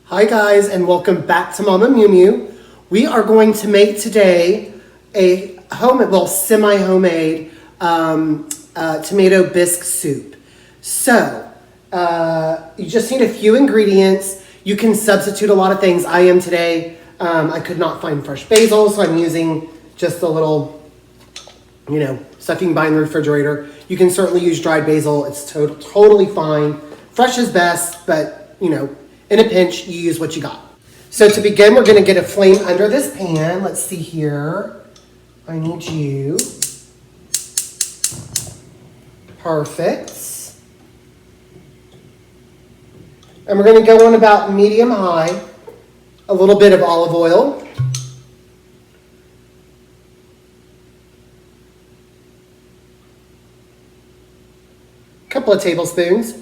Hi guys, and welcome back to Mama Mew Mew. We are going to make today a semi-homemade tomato bisque soup. So, you just need a few ingredients. You can substitute a lot of things. I am today, I could not find fresh basil, so I'm using just a little, stuff you can buy in the refrigerator. You can certainly use dried basil. It's totally fine. Fresh is best, but, in a pinch, you use what you got. So to begin, we're going to get a flame under this pan. Let's see here. I need you. Perfect. And we're going to go on about medium high. A little bit of olive oil. A couple of tablespoons.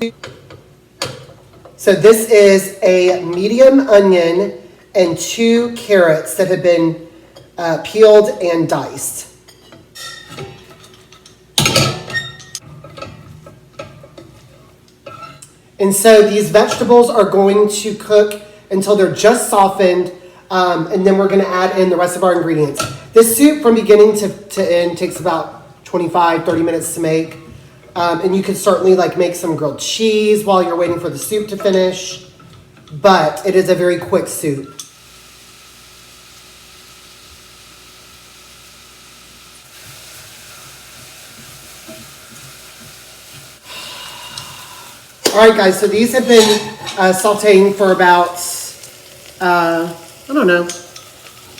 So this is a medium onion and 2 carrots that have been peeled and diced. And so these vegetables are going to cook until they're just softened, and then we're going to add in the rest of our ingredients. This soup from beginning to end takes about 25-30 minutes to make. And you could certainly make some grilled cheese while you're waiting for the soup to finish. But it is a very quick soup. All right, guys, so these have been sauteing for about,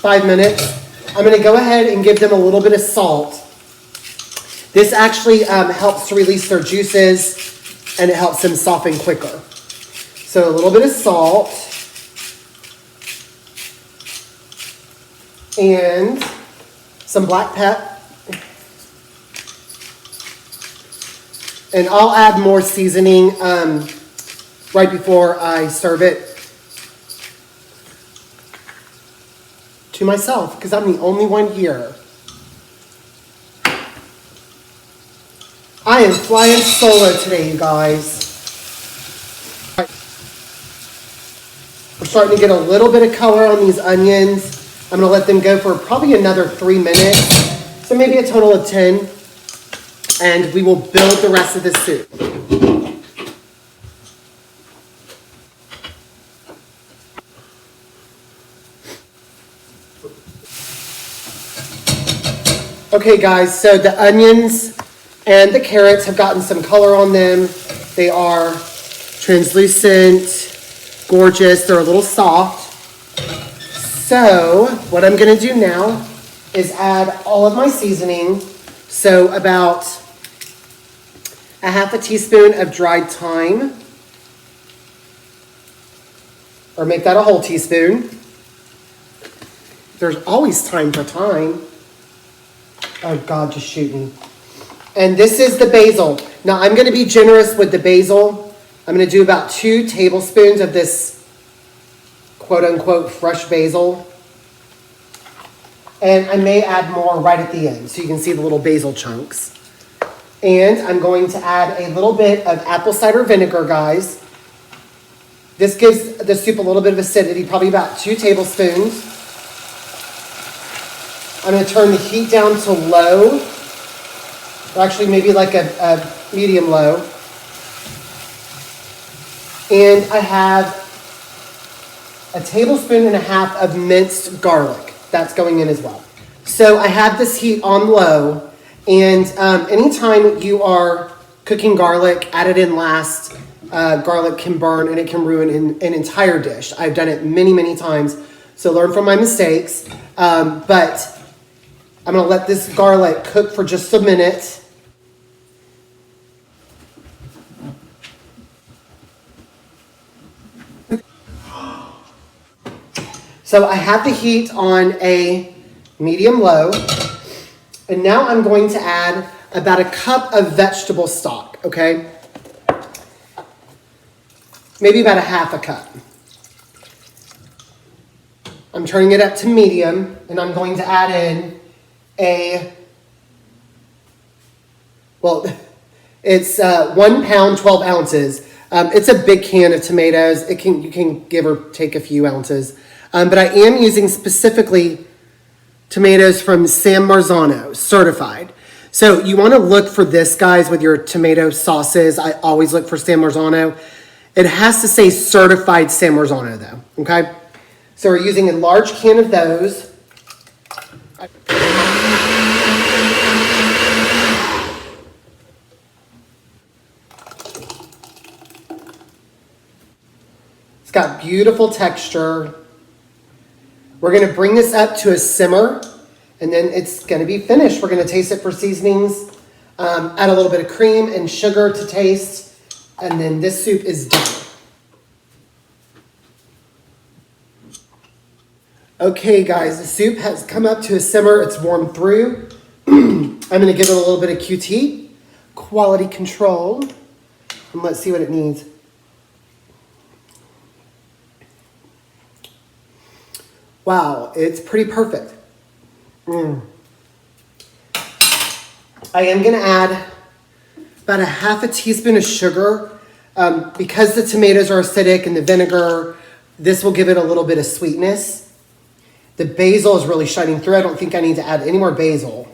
5 minutes. I'm going to go ahead and give them a little bit of salt. This actually helps to release their juices, and it helps them soften quicker. So a little bit of salt. And some black pepper. And I'll add more seasoning right before I serve it to myself, because I'm the only one here. I am flying solo today, you guys. We're starting to get a little bit of color on these onions. I'm going to let them go for probably another 3 minutes. So maybe a total of 10. And we will build the rest of the soup. Okay, guys, so the onions and the carrots have gotten some color on them. They are translucent, gorgeous. They're a little soft. So what I'm going to do now is add all of my seasoning. So about a half a teaspoon of dried thyme. Or make that a whole teaspoon. There's always time for thyme. Oh, God, just shoot me. And this is the basil. Now, I'm going to be generous with the basil. I'm going to do about 2 tablespoons of this quote-unquote fresh basil. And I may add more right at the end so you can see the little basil chunks. And I'm going to add a little bit of apple cider vinegar, guys. This gives the soup a little bit of acidity, probably about 2 tablespoons. I'm going to turn the heat down to low. Or actually maybe like a medium low. And I have a tablespoon and a half of minced garlic. That's going in as well. So I have this heat on low. And anytime you are cooking garlic, add it in last. Garlic can burn and it can ruin an entire dish. I've done it many, many times. So learn from my mistakes. But I'm going to let this garlic cook for just a minute. So I have the heat on a medium-low. And now I'm going to add about a cup of vegetable stock, okay? Maybe about a half a cup. I'm turning it up to medium, and I'm going to add in it's 1 pound, 12 ounces It's a big can of tomatoes. You can give or take a few ounces. But I am using specifically tomatoes from San Marzano, certified. So you want to look for this, guys, with your tomato sauces. I always look for San Marzano. It has to say certified San Marzano, though, okay? So we're using a large can of those. It's got beautiful texture. We're going to bring this up to a simmer, and then it's going to be finished. We're going to taste it for seasonings, add a little bit of cream and sugar to taste, and then this soup is done. Okay, guys, the soup has come up to a simmer. It's warmed through. I'm going to give it a little bit of QT, quality control, and let's see what it needs. Wow, it's pretty perfect. I am going to add about a half a teaspoon of sugar. Because the tomatoes are acidic and the vinegar, this will give it a little bit of sweetness. The basil is really shining through. I don't think I need to add any more basil.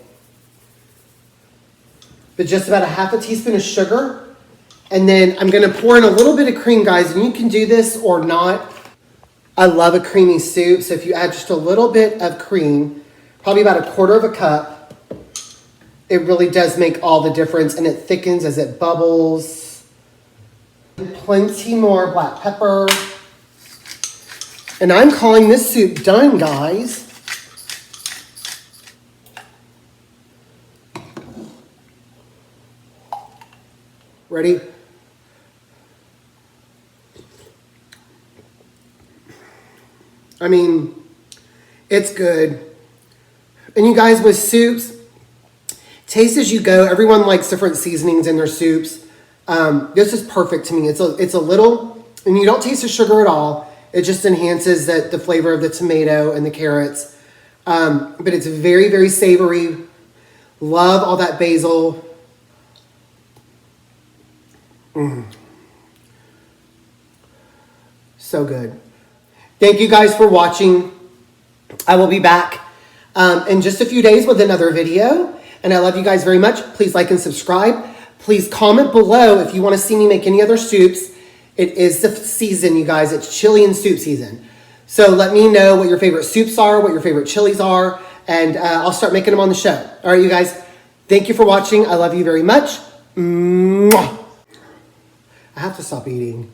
But just about a half a teaspoon of sugar. And then I'm going to pour in a little bit of cream, guys. And you can do this or not. I love a creamy soup. So if you add just a little bit of cream, probably about a quarter of a cup, it really does make all the difference. And it thickens as it bubbles. Plenty more black pepper. And I'm calling this soup done, guys. Ready? I mean, it's good. And you guys, with soups, taste as you go. Everyone likes different seasonings in their soups. This is perfect to me. It's a little, and you don't taste the sugar at all. It just enhances the flavor of the tomato and the carrots. But it's very, very savory. Love all that basil. So good. Thank you guys for watching. I will be back in just a few days with another video. And I love you guys very much. Please like and subscribe. Please comment below if you want to see me make any other soups. It is the season, you guys. It's chili and soup season. So let me know what your favorite soups are, what your favorite chilies are, and I'll start making them on the show. All right, you guys. Thank you for watching. I love you very much. Mwah. I have to stop eating.